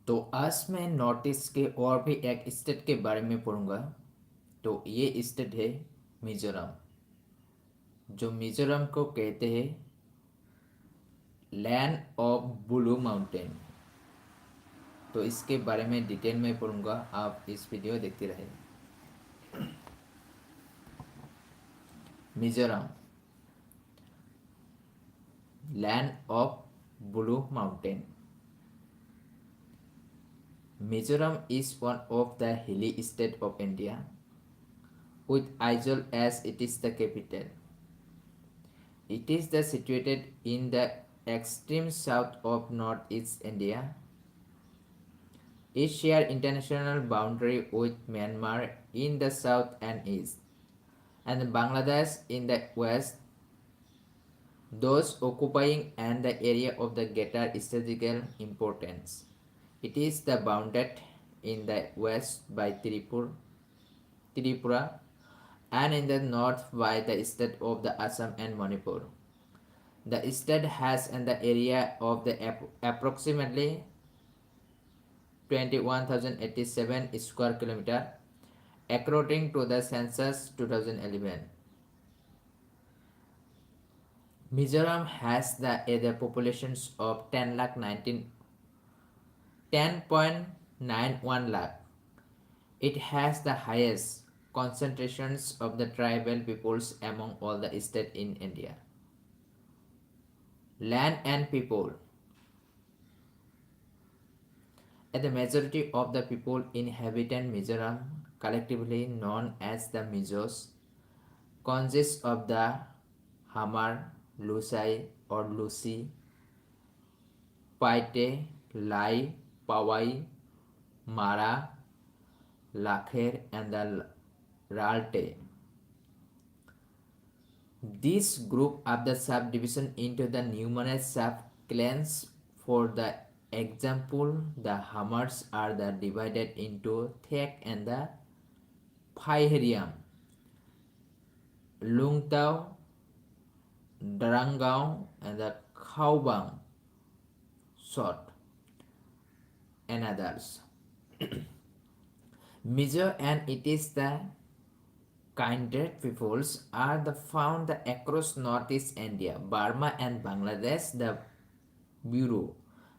तो आज मैं नॉर्थ ईस्ट के और भी एक स्टेट के बारे में पढ़ूंगा। तो ये स्टेट है मिजोरम, जो मिजोरम को कहते हैं लैंड ऑफ ब्लू माउंटेन। तो इसके बारे में डिटेल में पढ़ूंगा, आप इस वीडियो देखते रहे। Mizoram, land of blue mountain. Mizoram is one of the hilly states of India, with Aizawl as it is the capital. It is situated in the extreme south of northeast India. It shares international boundary with Myanmar in the south and east, and Bangladesh in the west, those occupying and the area of the greater strategical importance. It is bounded in the west by Tripura, and in the north by the state of the Assam and Manipur. The state has an area of the approximately 21,087 square kilometer according to the census 2011. Mizoram has the populations of 10.91 lakh. It has the highest concentrations of the tribal peoples among all the states in India. Land and people. The majority of the people inhabiting Mizoram, collectively known as the Mizos, consists of the Hamar, Lusai or Lusi, Paite, Lai, Pawai, Mara, Lakher and the Ralte. This group of the subdivision into the numerous sub-clans. For the example, the Hamars are divided into Thek and the Phaiheriam, Lungtao, Darangao and the Khaubang, Sot and others. Mizo and it is the kindred peoples are found across northeast India, Burma and Bangladesh. The Bureau,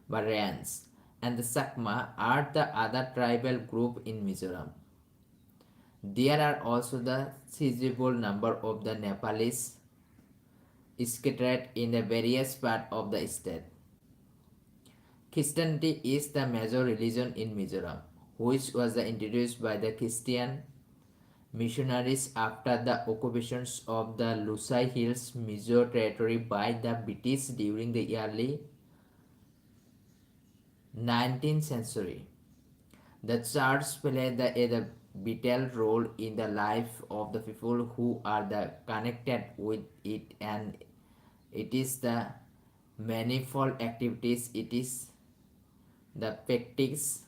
Barrians, and the Sakma are the other tribal group in Mizoram. There are also the sizable number of the Nepalis scattered in the various parts of the state. Christianity is the major religion in Mizoram, which was introduced by the Christian missionaries after the occupations of the Lusai Hills Mizo territory by the British during the early 19th century. The church played a vital role in the life of the people who are connected with it, and it is the manifold activities it is the practice.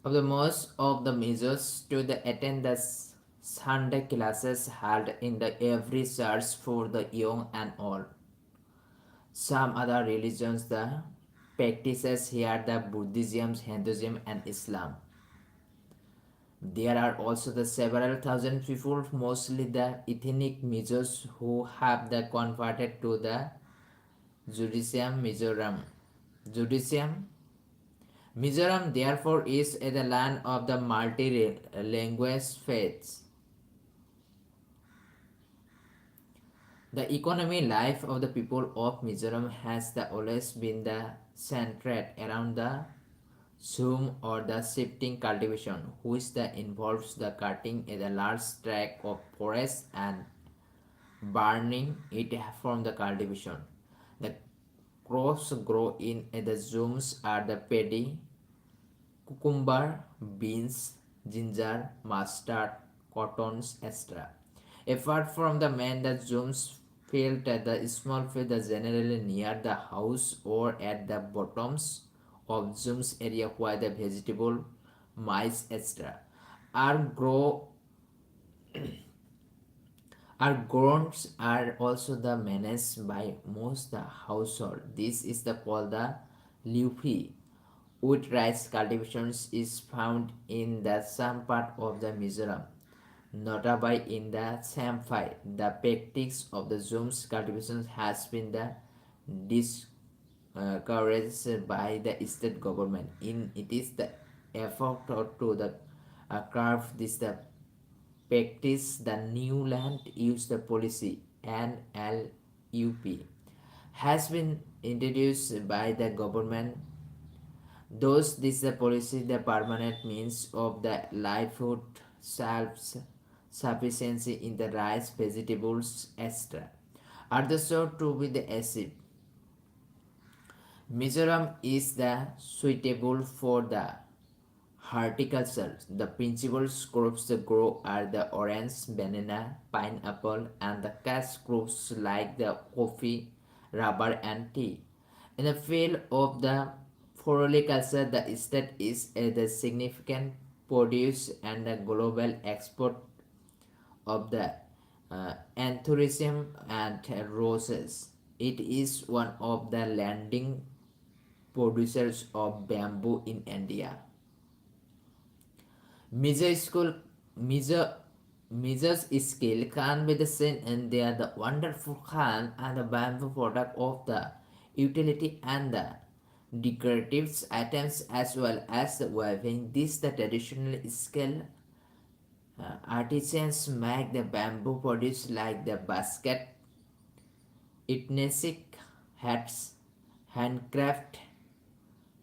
Of the most of the measures to attend the Sunday classes held in every church for the young and old. Some other religions the practices here the Buddhism, Hinduism and Islam. There are also the several thousand people, mostly the ethnic Mizos, who have converted to the Judaism. Judaism. Mizoram therefore is the land of the multi-language faiths. The economy life of the people of Mizoram has always been centered around the zoom or the shifting cultivation, which the involves the cutting a large tract of forest and burning it from the cultivation. The crops grow in the zooms are the paddy, cucumber, beans, ginger, mustard, cottons, etc. Apart from the man, the zooms field at the small field are generally near the house or at the bottoms of zooms area where the vegetable, mice, etc. are grow are grown are also the managed by most the household. This is the called the leafy wheat rice cultivations is found in the some part of the Mizoram, notably in the Samphai. The practice of the Zooms cultivation has been the discouraged by the state government. In it is the effort to the curb this the practice the new land use the policy NLUP has been introduced by the government. Thus, this is the policy, the permanent means of the livelihood, self sufficiency in the rice, vegetables, etc. Are the sort to be the acid. Mizoram is the suitable for the horticulture. The principal crops that grow are the orange, banana, pineapple, and the cash crops like the coffee, rubber, and tea. In the field of the floriculture, the state is the significant produce and the global export of the anthurium and roses. It is one of the landing producers of bamboo in India. Major school, major Major's skill can be the same and they are the wonderful can and the bamboo product of the utility and the decorative items as well as the weaving. This the traditional skill artisans make the bamboo produce like the basket, etnicic hats, handcraft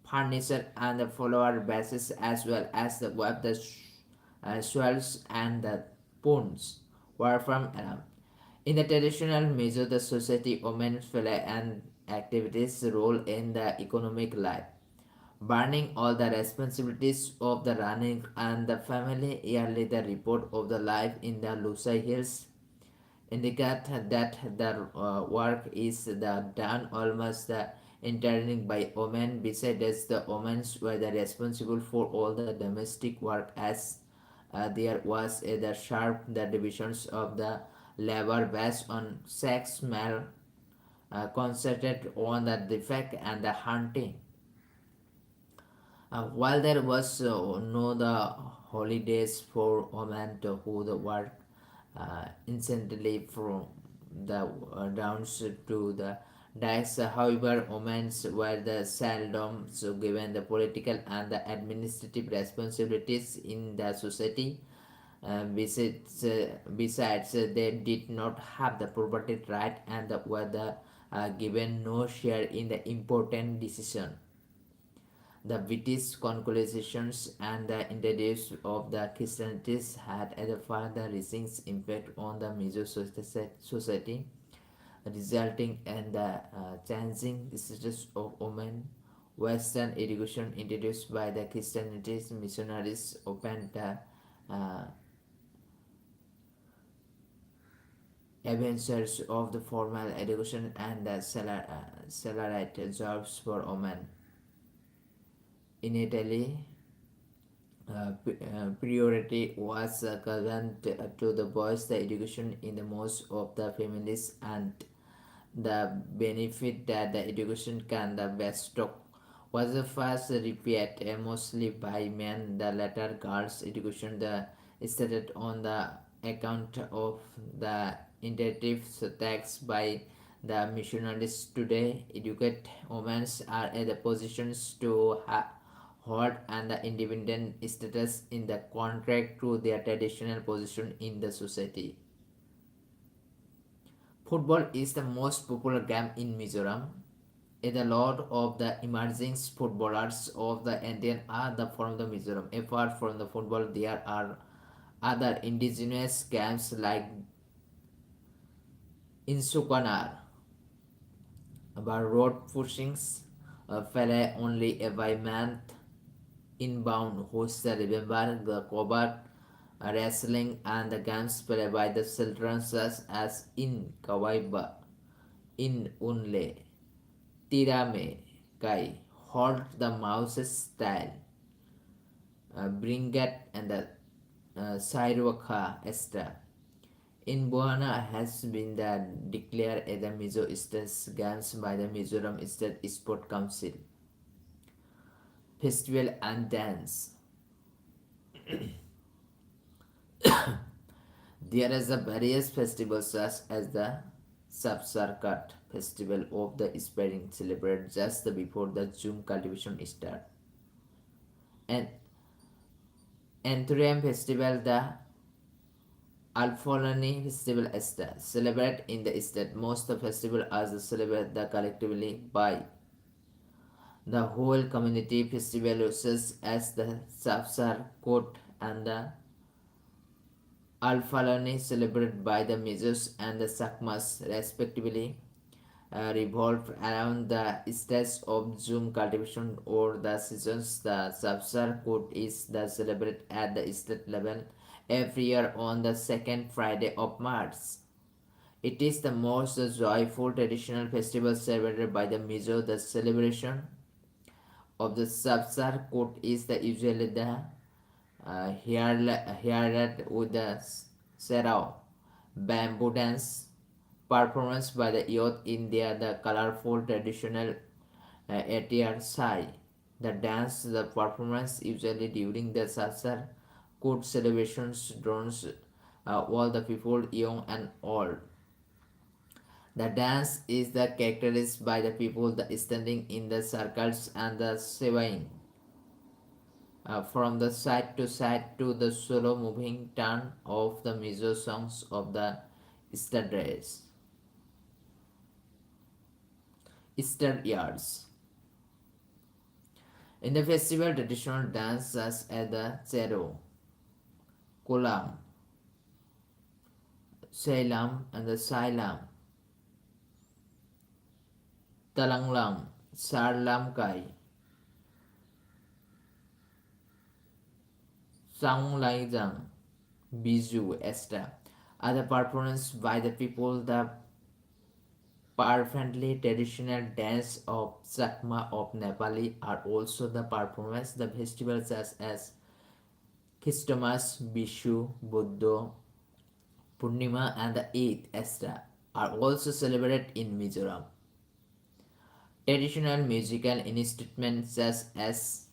furniture and the flower bases as well as the web the swells and the ponds were from around. In the traditional measure, the society women's play and activities role in the economic life. Burning all the responsibilities of the running and the family yearly the report of the life in the Lusa Hills indicate that the work is done almost entirely by women. Besides, the women were responsible for all the domestic work as there was the sharp the divisions of the labor based on sex male concentrated on the defect and the hunting. While there was no the holidays for women to who the work instantly from the downs to the dikes. However, women were the seldom so given the political and the administrative responsibilities in the society. Besides, they did not have the property right and were given no share in the important decision. The British colonizations and the introduction of the Christianity had a far-reaching impact on the Mizo society, resulting in the changing status of women. Western education introduced by the Christianity missionaries opened the uh, adventures of the formal education and the salaried jobs for women. In Italy, priority was given to the boys the education in the most of the families and the benefit that the education can the best stock was the first repeat mostly by men. The latter girls education the started on the account of the intensive tax by the missionaries. Today educate women are in the positions to hold and the independent status in the contract to their traditional position in the society. Football is the most popular game in Mizoram. A lot of the emerging footballers of the Indian are from the Mizoram. Apart from the football, there are other indigenous games like Insukanar, about road pushings, fell only by month inbound hosts remember the covert wrestling and the games played by the children such as in Kawaiba, in Unle, Tirame, Kai, Hold the Mouse's style, Bringat and the Sairwaka Esther. In Buana has been declared as the Mizo State Games by the Mizoram State Sport Council. Festival and dance. There is a various festivals such as the Sabsarkat festival of the Aspirant celebrated just before the June cultivation start. And Anthurium festival, the Alpholani festival start. Celebrated in the state. Most of the festival are celebrated collectively by the whole community. Festival such as the Sabsar Court and the Alphalani celebrated by the Mizos and the Sakmas respectively revolved around the stage of Zoom cultivation or the seasons. The Sabsar Court is celebrated at the state level every year on the second Friday of March. It is the most joyful traditional festival celebrated by the Mizo. The celebration of the Sabsar Court is usually the here with the Serao bamboo dance performance by the youth in the colorful traditional attire sai. The dance, the performance usually during the Sasar court celebrations draws all the people, young and old. The dance is characterized by the people standing in the circles and the swaying from the side to side to the solo moving turn of the Mizo songs of the Easter days. Easter yards. In the festival, traditional dances at the Zero, Kulam, Sailam, and the Sailam, Talanglam, Sarlam Kai, Sanglaizang, Biju, etc. are the performances by the people, the perfectly traditional dance of Sakma of Nepali are also the performance. The festivals such as Christmas, Vishu, Buddha, Purnima, and the Eid, etc. are also celebrated in Mizoram. Traditional musical instruments such as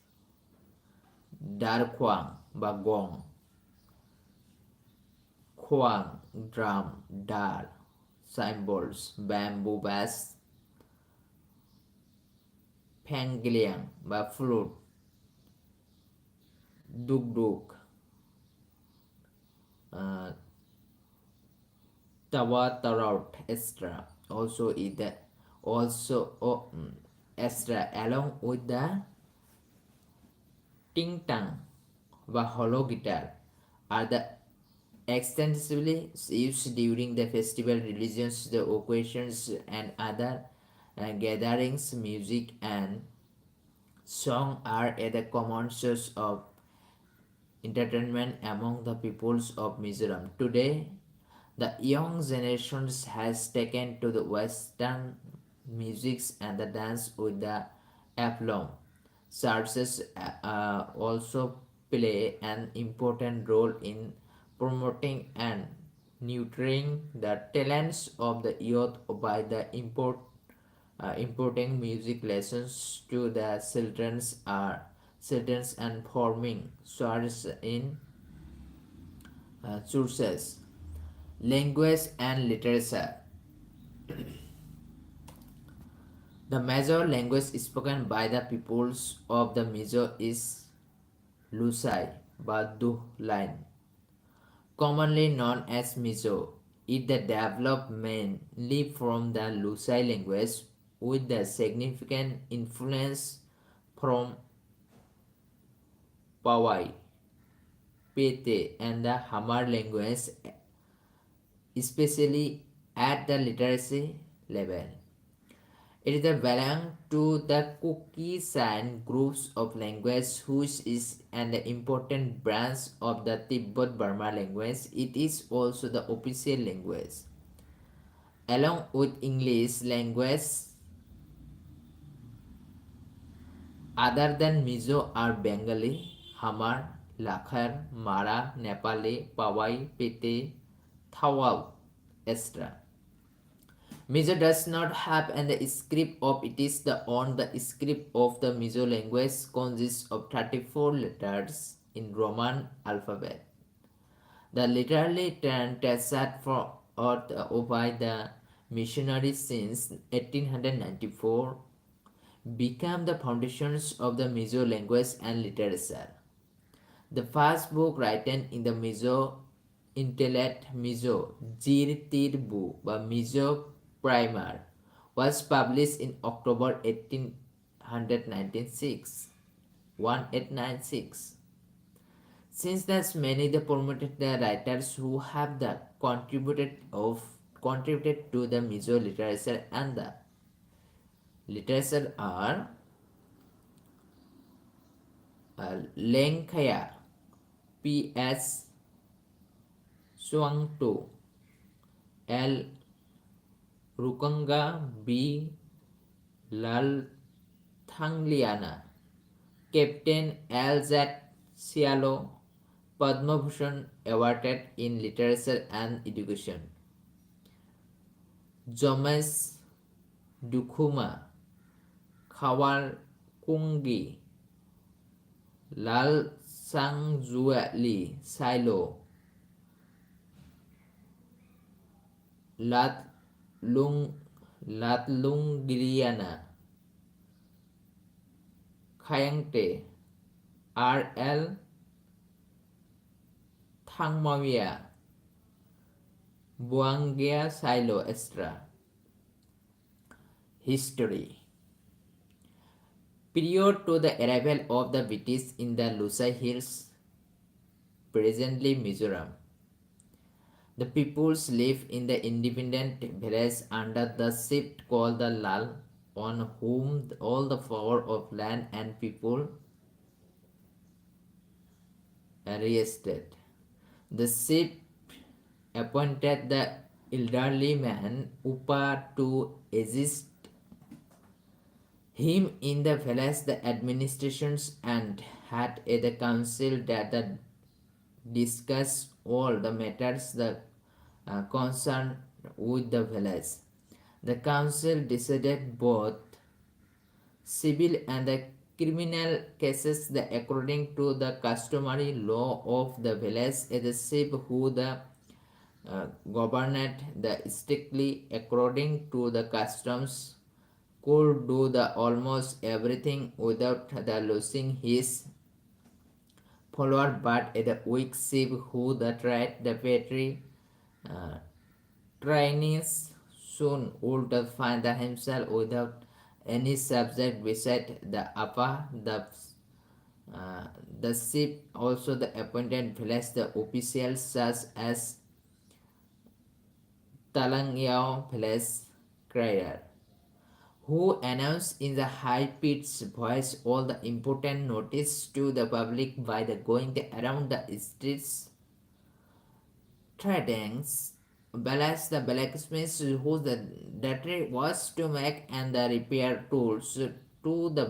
Darkwang, Bagong, Kwang, drum, dar, cymbals, bamboo bass, Pangiliang, flute, dugdug, tawa tarot, etc. Extra along with the ting tang, hollow guitar are the extensively used during the festival, religions, the occasions, and other gatherings. Music and song are a common source of entertainment among the peoples of Mizoram. Today, the young generation has taken to the Western musics and the dance with the aplomb. Churches also play an important role in promoting and nurturing the talents of the youth by the importing music lessons to the children's and forming churches in churches. Language and literature. The major language spoken by the peoples of the Mizo is Lusai Badu line, commonly known as Mizo. It developed mainly from the Lusai language with the significant influence from Pawai, Pete, and the Hamar language, especially at the literacy level. It belongs to the Kuki-San groups of language, which is an important branch of the Tibeto-Burma language. It is also the official language. Along with English language, other than Mizo are Bengali, Hamar, Lakhar, Mara, Nepali, Pawai, Pete, Thawal, etc. Mizo does not have an script of it is the on the script of the Mizo language consists of 34 letters in Roman alphabet. The literally translated for earth by the missionaries since 1894 became the foundations of the Mizo language and literature. The first book written in the Mizo intellect Mizo Jir Tir Bu by Mizo Primer was published in October 1896. 1896. Since thus many the promoted the writers who have the contributed to the Mizo literature and the literature are Lenkaya P.S. Suangto, L. Rukanga B. Lalthangliana, Captain L.Z. Cialo, Padma Bhushan awarded in literature and education. Jomes Dukuma, Khawal Kungi, Lal Sangzuali Silo, Lat Lung Latlunggiriana, Khayangte, R.L. Thangmawia, Buangia Silo, etc. History. Prior to the arrival of the British in the Lusai Hills, presently Mizoram, the peoples lived in the independent village under the chief called the Lal, on whom all the power of land and people rested. The chief appointed the elderly man Upa to assist him in the village the administrations and had a council that discuss all the matters that concerned with the village. The council decided both civil and the criminal cases according to the customary law of the village. The chief who the governed the strictly according to the customs could do the almost everything without the losing his follower, but the weak chief who the tried the petty uh, trainees soon would find himself without any subject beside the upper uh, the chief also the appointed village the officials such as Talangyao village crier, who announced in the high-pitched voice all the important notice to the public by the going around the streets tradings balance the blacksmiths whose the duty was to make and the repair tools to the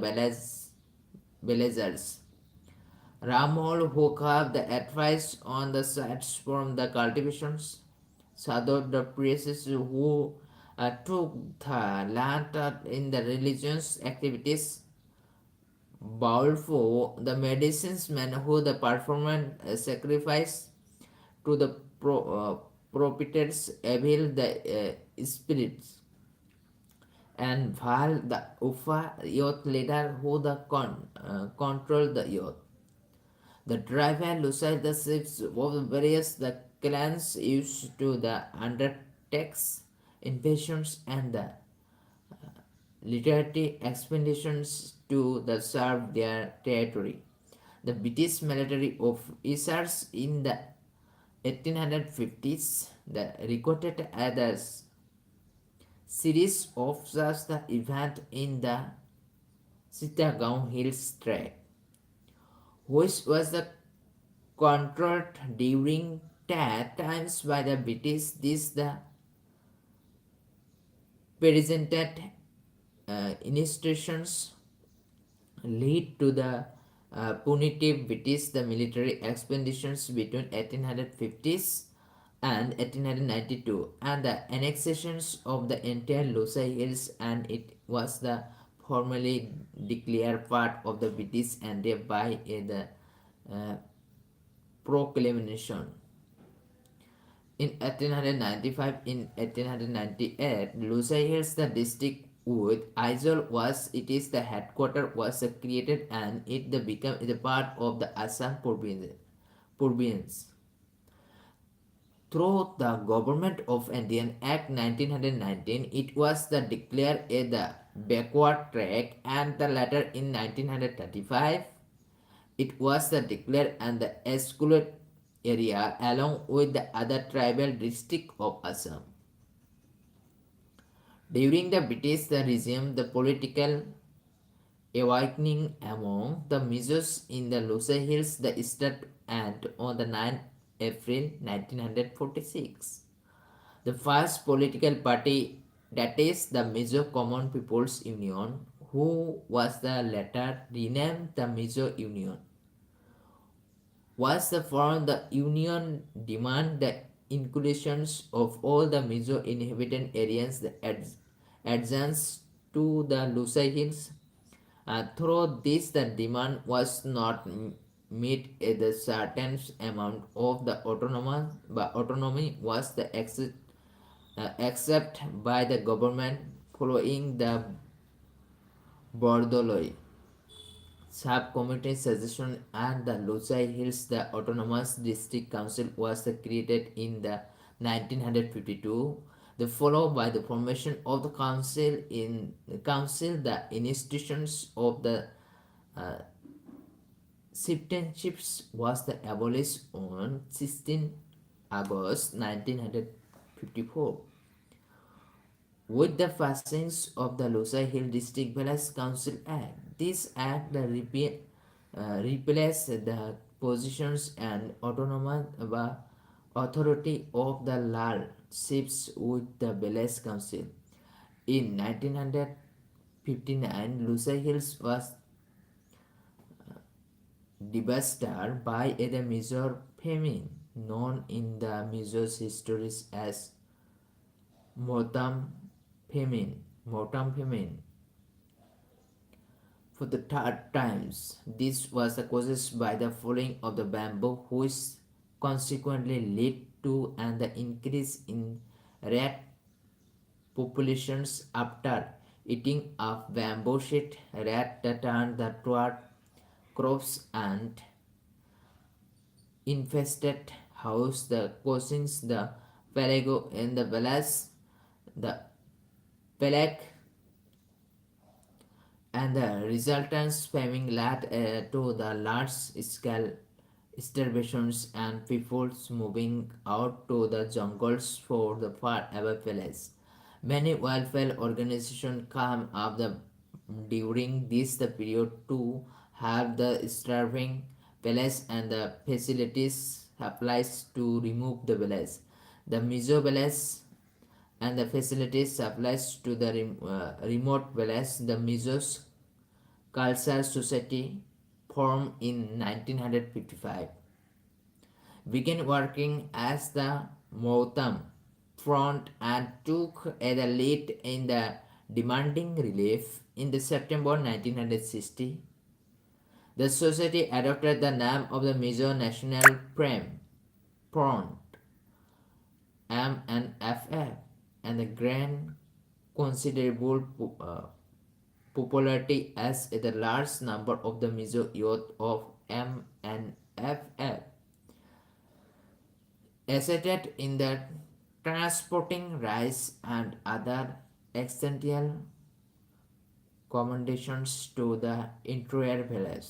villagers. Ramol who gave the advice on the sites from the cultivations. Sadhu the priests who took the land in the religious activities. Baulfo, the medicines man who the performed sacrifice to the prophet's evil the spirits, and Val the Ufa youth leader who the control the youth. The driver lucid the ships of the various the clans used to the undertakes invasions and the literary expeditions to serve their territory. The British military officers in the 1850s recorded a series of such the event in the Chittagong Hills Trek, which was the controlled during that times by the British. This the presented institutions lead to the punitive British the military expeditions between 1850s and 1892 and the annexations of the entire Lusa Hills, and it was the formally declared part of the British India by the uh, proclamation. In 1895, in 1898, Lusa Hills, the district with Aizawl was it is the headquarter was created, and it the became the part of the Assam province. Through the Government of Indian Act 1919, it was the declared a the backward track, and the latter in 1935 it was the declared and the excluded area along with the other tribal district of Assam. During the British regime, the political awakening among the Mizos in the Lusa Hills the started and on the 9th April 1946. The first political party, that is the Mizo Common People's Union, who was the later renamed the Mizo Union, was the form the union demand the inclusions of all the Mizo inhabited areas adjacent to the Lusa Hills. Through this, the demand was not met at a certain amount of the autonomy was the accept by the government following the Bordoloi subcommittee suggestion, and the Luchai Hills the Autonomous District Council was created in the 1952. The followed by the formation of the council the institutions of the uh, chieftainships was the abolished on 16 August 1954. With the passing of the Lusa Hill District Village Council Act, this act replaced the positions and autonomous authority of the Lal chiefs with the village council. In 1959, Lusa Hills was devastated by a Mizo famine, known in the Mizo's histories as Motam famine. For the third times, this was caused by the falling of the bamboo, which consequently led to an increase in rat populations after eating of bamboo sheet. Rat turned toward crops and infested house the causing the pelago in the village. The pelag and the resultant spamming led to the large scale starvations and peoples moving out to the jungles for the far away village. Many welfare organizations come up during this the period to help the starving village and the facilities supplies to remove the village. The Mizo village and the facilities supplies to the remote village. The Mizos Khalsa Society, formed in 1955, began working as the Mohtam Front and took the lead in the demanding relief. In the September 1960, the society adopted the name of the Mizo National Front MNFF, and the gained considerable popularity as the large number of the Mizo youth of MNFF assisted in the transporting rice and other essential commendations to the interior village.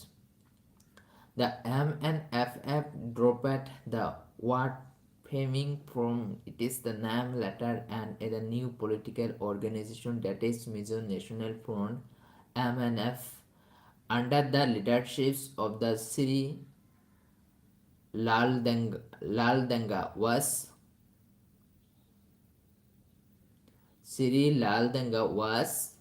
The MNFF dropped the word faming from it is the name letter and a new political organization that is Mizo National Front MNF under the leaderships of the Lal Danga Sri Lal Danga was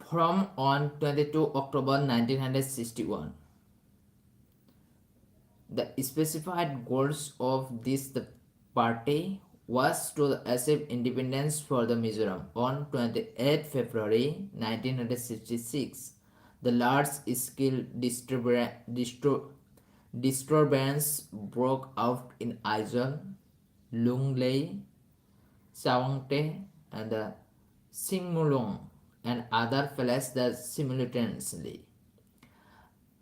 from on 22 October 1961. The specified goals of this the party was to achieve independence for the Mizoram. On 28 February 1966, the large-scale disturbance broke out in Aizawl, Lunglei, Sawangte, and the Singmulong and other places simultaneously,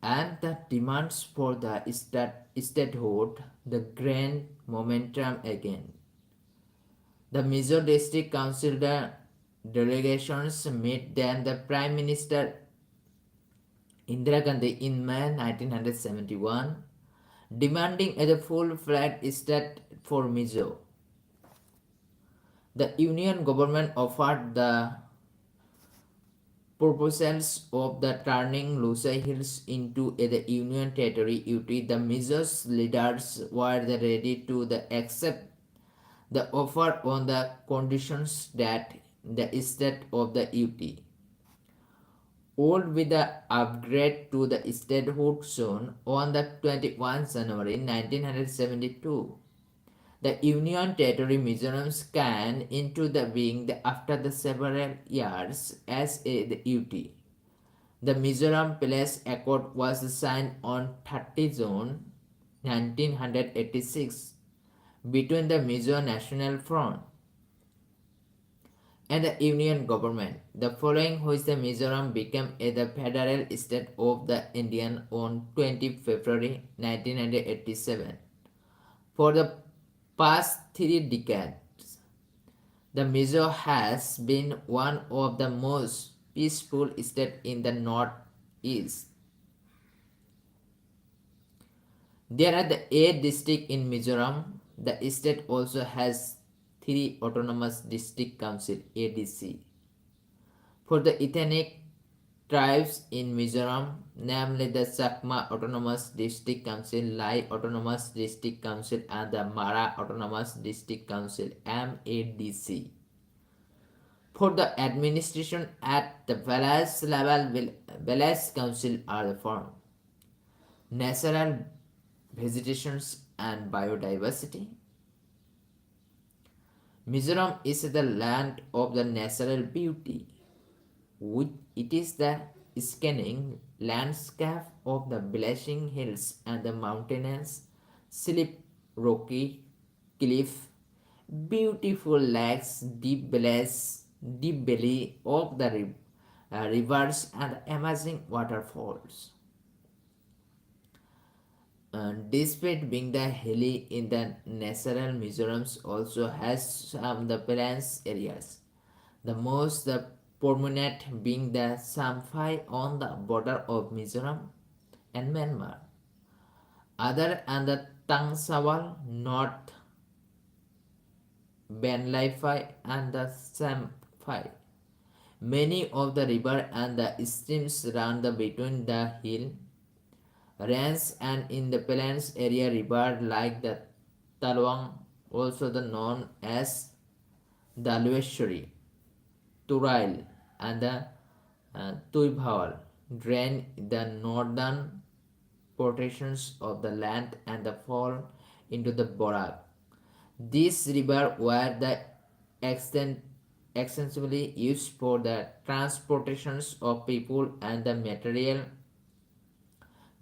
and the demands for the statehood the gained momentum again. The Mizo District Council delegations met then the Prime Minister Indira Gandhi in May 1971, demanding a full-fledged state for Mizo. The Union government offered the proposals of the turning Lusai Hills into the Union Territory UT. The Mizo's leaders were ready to accept the offer on the conditions that the state of the UT would with the upgrade to the statehood zone on the 21 January 1972. The Union Territory Mizoram came into the being after the several years as the UT. The Mizoram Peace Accord was signed on 30 June 1986 between the Mizo National Front and the Union government, the following which the Mizoram became the federal state of the Indian on 20 February 1987. For the past 3 decades, the Mizo has been one of the most peaceful states in the northeast. There are the 8 districts in Mizoram. The state also has 3 autonomous district council ADC. For the ethnic tribes in Mizoram, namely the Sakma Autonomous District Council, Lai Autonomous District Council, and the Mara Autonomous District Council MADC. For the administration at the village level, village council are formed. Natural vegetations and biodiversity. Mizoram is the land of the natural beauty. It is the scanning landscape of the blushing hills and the mountainous, steep rocky cliff, beautiful lakes, deep valley of the rivers and amazing waterfalls. Despite being the hilly in the natural, Mizoram also has some the plains areas. The most prominent being the Samphai on the border of Mizoram and Myanmar. Other and the Tangsawal, North Benlai and the Samphai. Many of the river and the streams run between the hill range and in the plains area river like the Talwang, also the known as Dalweshwari, Turail, and the Tuibhawal, drain the northern portions of the land and the fall into the Borak. These rivers were the extent, extensively used for the transportations of people and the material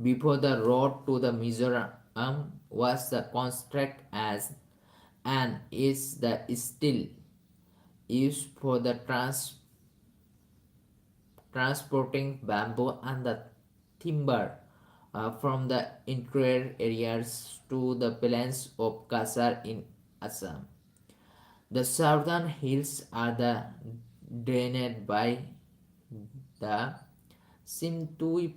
before the road to the Mizoram was constructed as and is the still used for the transporting bamboo and the timber from the interior areas to the plains of Kasar in Assam. The southern hills are drained by the Simtupui,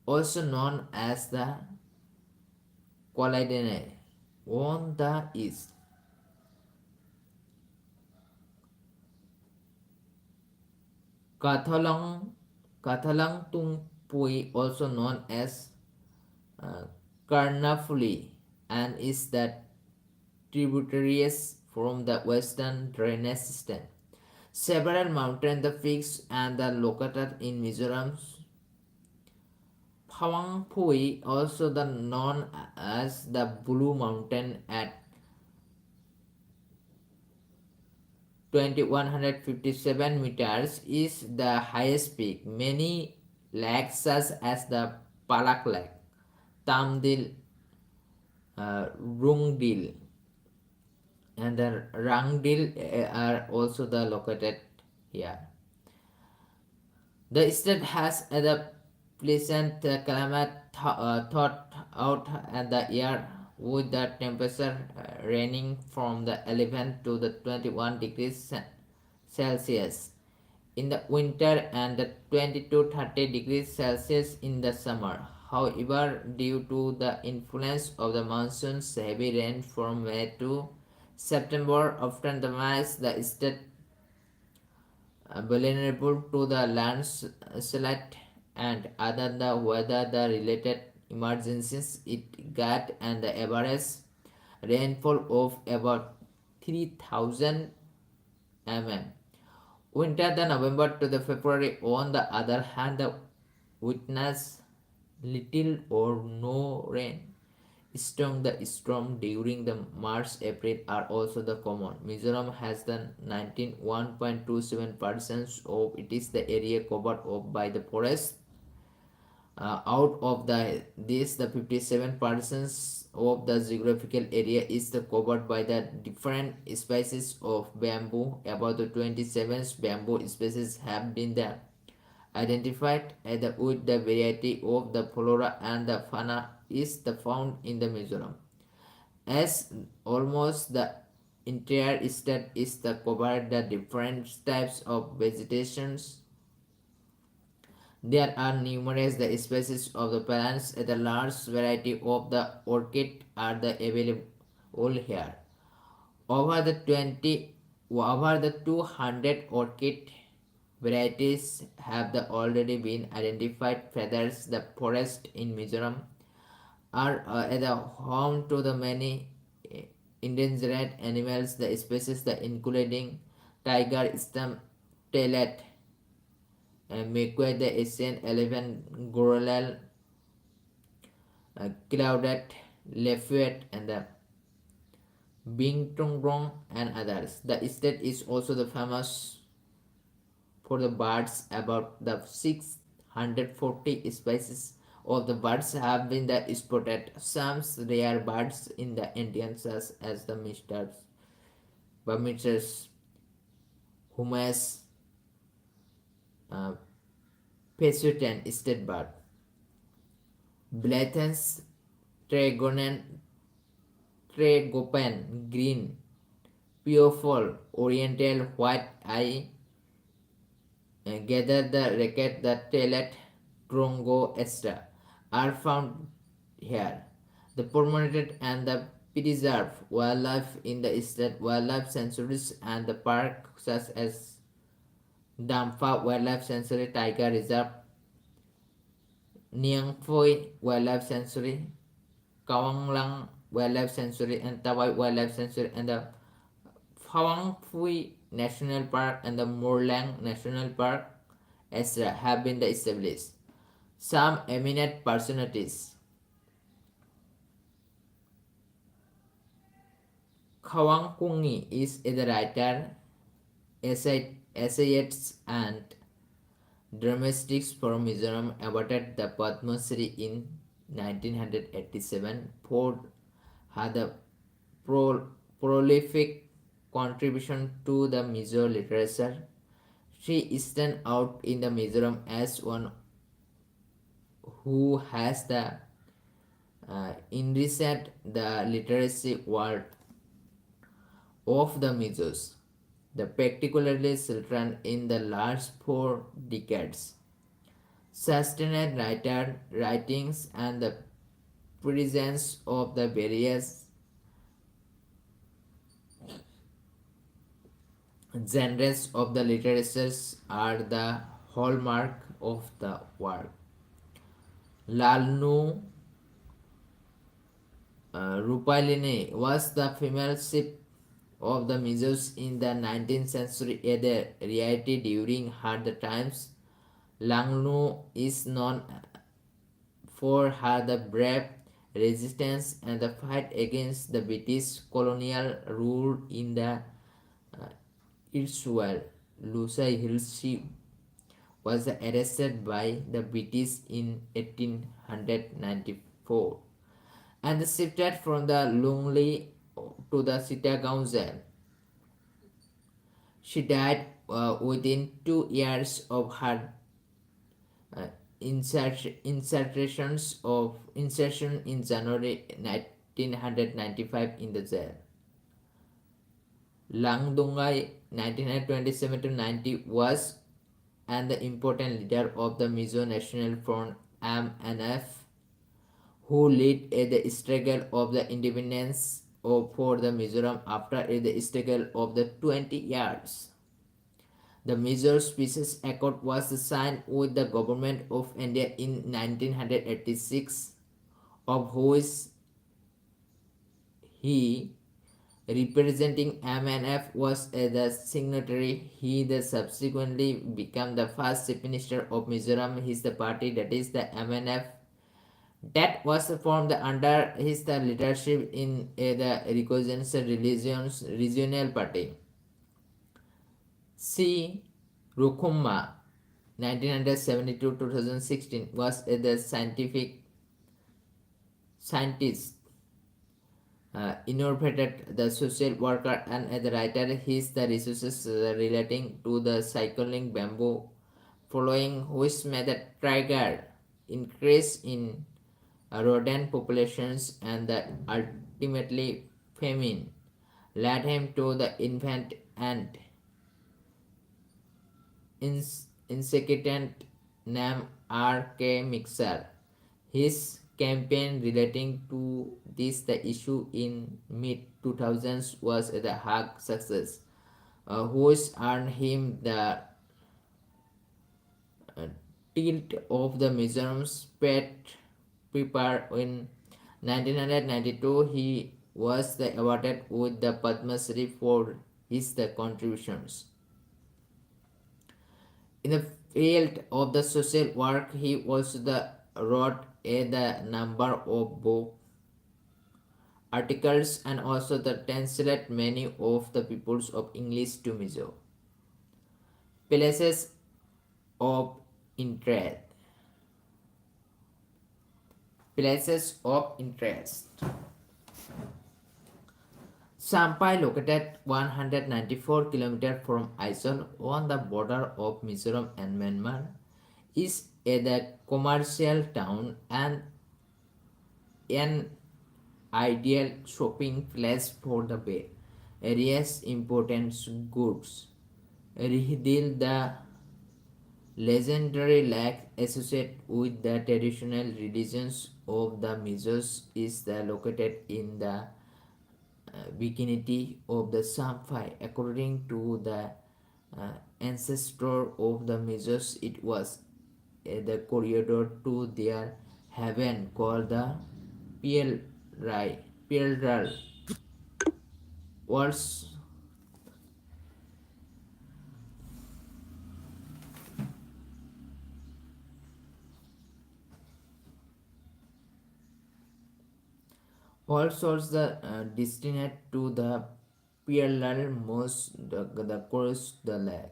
also known as the Kwalaidene, on the east. Kathalang, Kathalang Tungpui, also known as uh, Karnafuli, and is the tributaries from the western drainage system. Several mountain peaks and the located in Mizoram's Phawangpui, also the known as the Blue Mountain at 2157 meters, is the highest peak. Many lakes such as the Palak Lake, Tamdil, Rungdil, and the Rangdil are also the located here. The state has a pleasant climate thought out at the year with the temperature ranging from the 11 to the 21 degrees Celsius in the winter and the 20 to 30 degrees Celsius in the summer. However, due to the influence of the monsoons, heavy rain from May to September often damages the state vulnerable to the landslide and other the weather the related emergencies. It got and the average rainfall of about 3000 mm. Winter the November to the February on the other hand the witness little or no rain. Storm during the March-April are also the common. Mizoram has the 91.27% of it is the area covered up by the forest. Out of the 57% of the geographical area is covered by the different species of bamboo. About the 27 bamboo species have been identified with the variety of the flora and the fauna is found in the Mizoram. As almost the entire state is covered the different types of vegetations, there are numerous species of the plants and a large variety of the orchid are available here. Over the 200 orchid varieties have already been identified. Feathers, the forest in Mizoram are the home to the many endangered animals, the species including tiger, stem tailed, Mequet, the Asian elephant, gorilla, clouded, lefuet, and the bingtongrong and others. The state is also famous for the birds. About the 640 species of the birds have been spotted. Some rare birds in the Indian such as the Burmese, Humus, uh, Pesutan state bird, Blathens, Tregopan, green, Peophol, oriental, white eye, gather the racket, the tailed, Trongo, etc., are found here. The permanent and the preserved wildlife in the state wildlife sanctuaries and the park such as Dampa Wildlife Sanctuary, Tiger Reserve, Niang Phoi Wildlife Sanctuary, Kawang Lang Wildlife Sanctuary, and Tawai Wildlife Sanctuary, and the Phawang Phui National Park and the Morlang National Park, etc., have been established. Some eminent personalities. Khawang Kungi is a writer, essayist, and dramatists from Mizoram, awarded the Padma Shri in 1987 for her prolific contribution to the Mizo literature. She stands out in the Mizoram as one who has enriched the literacy world of the Mizos, the particularly children in the last 4 decades. Sustained writings and the presence of the various genres of the literatures are the hallmark of the work. Lalnu Rupaline was the female ship of the Mizos in the 19th century, a reality during hard times. Langnu is known for her the brave resistance and the fight against the British colonial rule in the Irwell Lusa Hills. She was arrested by the British in 1894 and shifted from the Lungley to the Chittagong jail. She died within 2 years of her uh, insertion in January 1995 in the jail. Langdungai 1927 to 90 was and the important leader of the Mizo National Front MNF, who led the struggle of the independence for the Mizoram after the struggle of the 20 years. The Mizo Species Accord was signed with the Government of India in 1986, of which he, representing MNF, was the signatory. He subsequently became the first Chief Minister of Mizoram. His the party, that is the MNF, that was formed under his leadership in the reconciliation regional party. C. Rukumma 1972-2016 was the scientist, innovated the social worker and the writer. His the resources relating to the cycling bamboo, following which made the trigger increase in rodent populations and the ultimately famine led him to the infant and insectant name R.K. Mixer. His campaign relating to this the issue in mid 2000s was a hug success, which earned him the tilt of the Mizoram's pet prepare in 1992. He was awarded with the Padma Shri for his contributions. In the field of the social work, he also wrote the number of book articles and also translated many of the peoples of English to Mizo. Places of interest. Places of interest. Sampai, located 194 km from Aizawl on the border of Mizoram and Myanmar, is a commercial town and an ideal shopping place for the Bay Area's important goods. Rihdil, the Legendary lake associated with the traditional religions of the Mizos is located in the vicinity of the Samphai. According to the ancestor of the Mizos, it was the corridor to their heaven called the Piel Rai. Words all sorts the destined to the parallel most the course the lake.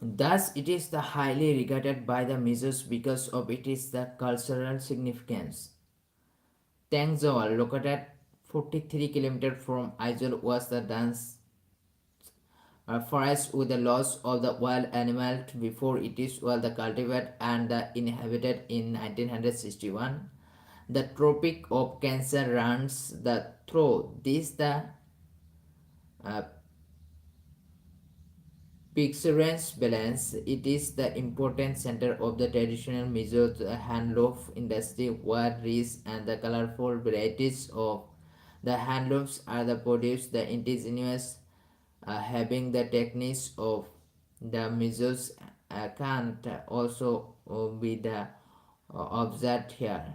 Thus, it is the highly regarded by the Mizos because of it is the cultural significance. Tangzhou, located 43 km from Aizawl, was the dense forest with the loss of the wild animal before it is well the cultivated and the inhabited in 1961. The Tropic of Cancer runs the through this the uh, picturesque balance. It is the important center of the traditional Mizo handloom industry where rich and the colorful varieties of the handlooms are the produced the indigenous having the techniques of the Mizos can't also be the observed here.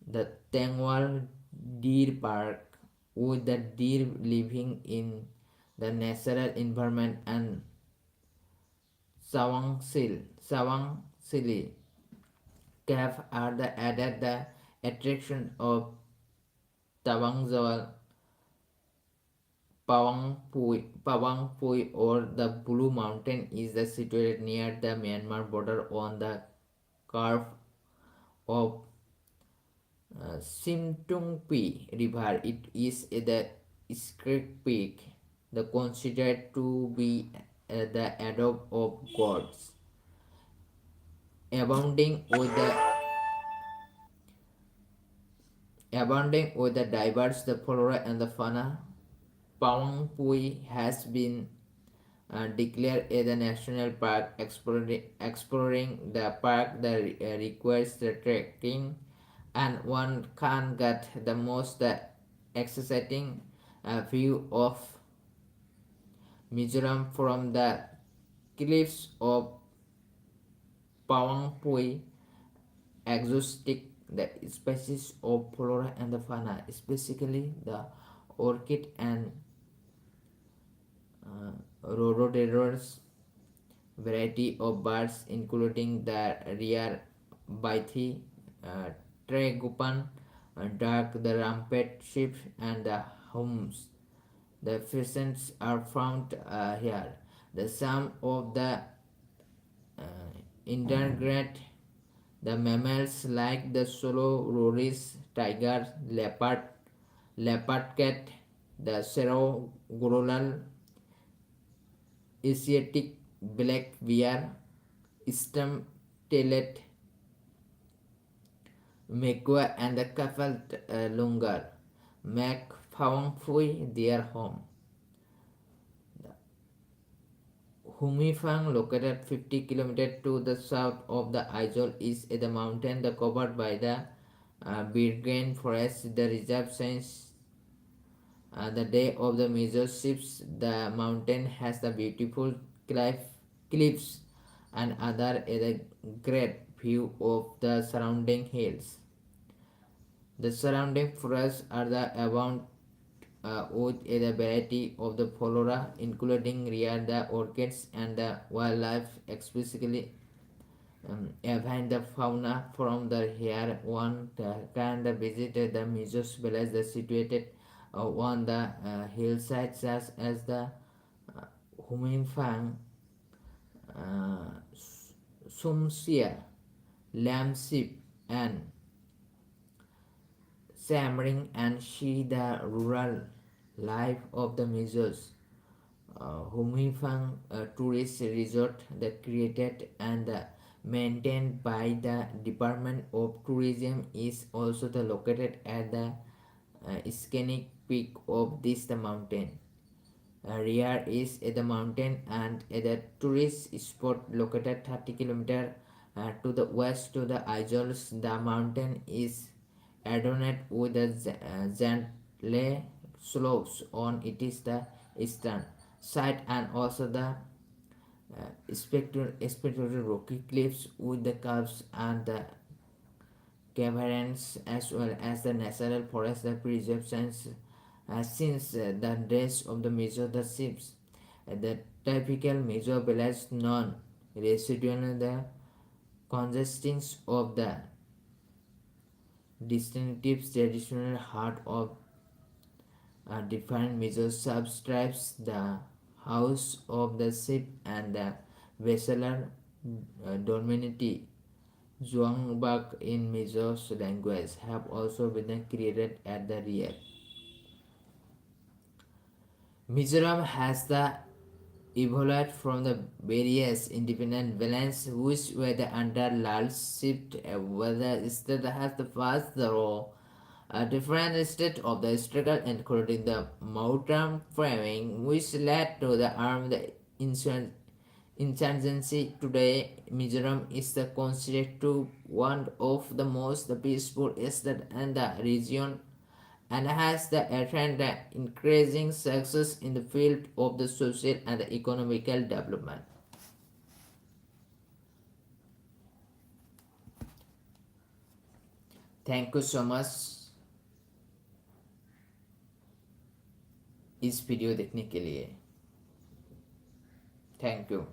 The Tengwal Deer Park with the deer living in the natural environment and Sawang Sili Cave are the added the attraction of Tawangzawal Pawangpui or the Blue Mountain is situated near the Myanmar border on the curve of Simtungpi River. It is the Skrik Peak, the considered to be the adobe of gods, abounding with the diverse the flora and the fauna. Pui has been declared as a national park. Exploring the park that requires the trekking, and one can get the most exciting view of Mizoram from the cliffs of Pui. Exotic the species of flora and the fauna, especially the orchid and rhododendrons variety of birds, including the rare Baithi, uh, Tregupan, dark the rampant sheep, and the hums. The pheasants are found here. The some of the invertebrate, the mammals like the solo loris, tiger, leopard cat, the cerro gorolal, Asiatic black bear, stem-tailed Megua and the Kafal Lungar make Phawang Phui their home. Humifang, located 50 km to the south of the Aizawl, is the mountain covered by the Birgain forest. The reserve since the day of the major ships, the mountain has the beautiful cliffs and other great view of the surrounding hills. The surrounding forests are the abound with a variety of the flora, including rare the orchids and the wildlife, especially even the fauna from the here one can visit the Mizos village situated on the hillside such as the uh, Humingfang, uh, Sumsia, Lamsip, and Samring, and see the rural life of the Mizos. Humifang tourist resort that created and maintained by the Department of Tourism is also the located at the scenic peak of this the mountain. Riyadh is at the mountain and at the tourist spot located 30 km to the west to the Azores. The mountain is adorned with the gently slopes on it is the eastern side and also the spectacular rocky cliffs with the curves and the caverns as well as the natural forest that preserves since the days of the Mizo the ships. The typical Mizo village non residual the consisting of the distinctive traditional heart of different Mizo subtribes, the house of the ship and the vessel dominity Zhuangbak in Mizo's language have also been created at the rear. Mizoram has the evolved from the various independent villains which were the under large shift whether state has the first the role a different state of the struggle including the modern framing which led to the armed insurgency. Today Mizoram is the considered to one of the most peaceful states in the region and has the attained the increasing success in the field of the social and the economical development. Thank you so much इस video देखने के लिए thank you